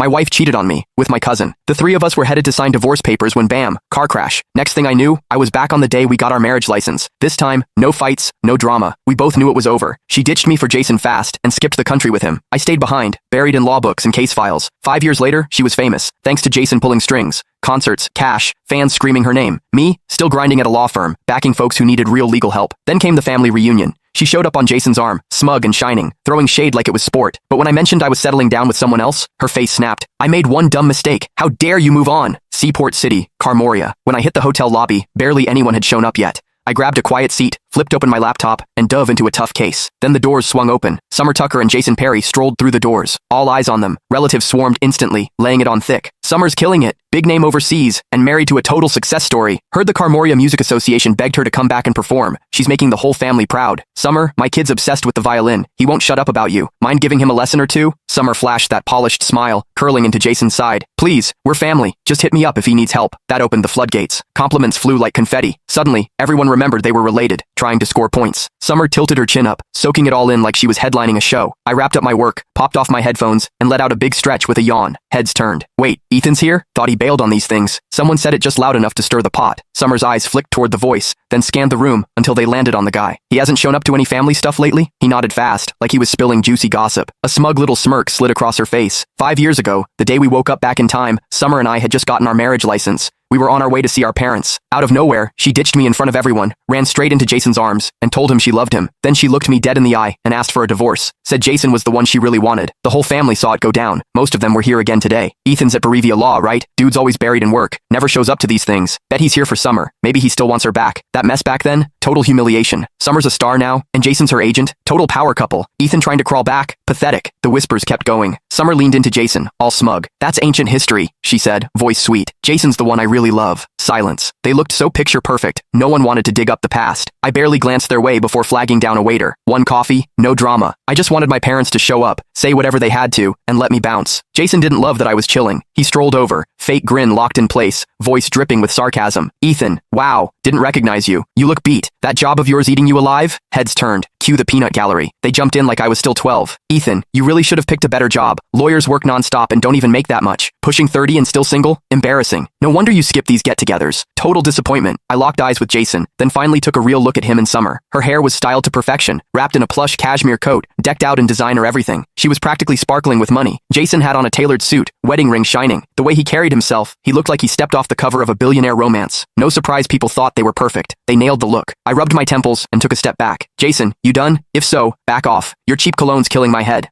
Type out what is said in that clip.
My wife cheated on me, with my cousin. The three of us were headed to sign divorce papers when bam, car crash. Next thing I knew, I was back on the day we got our marriage license. This time, no fights, no drama. We both knew it was over. She ditched me for Jason fast and skipped the country with him. I stayed behind, buried in law books and case files. 5 years later, she was famous, thanks to Jason pulling strings. Concerts, cash, fans screaming her name. Me, still grinding at a law firm, backing folks who needed real legal help. Then came the family reunion. She showed up on Jason's arm, smug and shining, throwing shade like it was sport. But when I mentioned I was settling down with someone else, her face snapped. I made one dumb mistake. How dare you move on? Seaport City, Carmoria. When I hit the hotel lobby, barely anyone had shown up yet. I grabbed a quiet seat, flipped open my laptop, and dove into a tough case. Then the doors swung open. Summer Tucker and Jason Perry strolled through the doors. All eyes on them. Relatives swarmed instantly, laying it on thick. Summer's killing it. Big name overseas, and married to a total success story. Heard the Carmoria Music Association begged her to come back and perform. She's making the whole family proud. Summer, my kid's obsessed with the violin. He won't shut up about you. Mind giving him a lesson or two? Summer flashed that polished smile, curling into Jason's side. Please, we're family. Just hit me up if he needs help. That opened the floodgates. Compliments flew like confetti. Suddenly, everyone remembered they were related, trying to score points. Summer tilted her chin up, soaking it all in like she was headlining a show. I wrapped up my work, popped off my headphones, and let out a big stretch with a yawn. Heads turned. Wait, Ethan's here? Thought he bailed on these things. Someone said it just loud enough to stir the pot. Summer's eyes flicked toward the voice, then scanned the room until they landed on the guy. He hasn't shown up to any family stuff lately? He nodded fast, like he was spilling juicy gossip. A smug little smirk slid across her face. 5 years ago, the day we woke up back in time, Summer and I had just gotten our marriage license. We were on our way to see our parents. Out of nowhere, she ditched me in front of everyone, ran straight into Jason's arms, and told him she loved him. Then she looked me dead in the eye and asked for a divorce. Said Jason was the one she really wanted. The whole family saw it go down. Most of them were here again today. Ethan's at Berevia Law, right? Dude's always buried in work. Never shows up to these things. Bet he's here for Summer. Maybe he still wants her back. That mess back then? Total humiliation. Summer's a star now, and Jason's her agent. Total power couple. Ethan trying to crawl back? Pathetic. The whispers kept going. Summer leaned into Jason, all smug. That's ancient history, she said, voice sweet. Jason's the one I really love. Silence. They looked so picture perfect. No one wanted to dig up the past. I barely glanced their way before flagging down a waiter. One coffee, no drama. I just wanted my parents to show up, say whatever they had to, and let me bounce. Jason didn't love that I was chilling. He strolled over, fake grin locked in place, voice dripping with sarcasm. Ethan, wow, didn't recognize you. You look beat. That job of yours eating you alive? Heads turned. Cue the peanut gallery. They jumped in like I was still 12. Ethan, you really should have picked a better job. Lawyers work nonstop and don't even make that much. Pushing 30 and still single? Embarrassing. No wonder you skip these get-togethers. Total disappointment. I locked eyes with Jason, then finally took a real look at him and Summer. Her hair was styled to perfection, wrapped in a plush cashmere coat, decked out in designer everything. She was practically sparkling with money. Jason had on a tailored suit, wedding ring shining. The way he carried himself, he looked like he stepped off the cover of a billionaire romance. No surprise people thought they were perfect. They nailed the look. I rubbed my temples and took a step back. Jason, you done? If so, back off. Your cheap cologne's killing my head.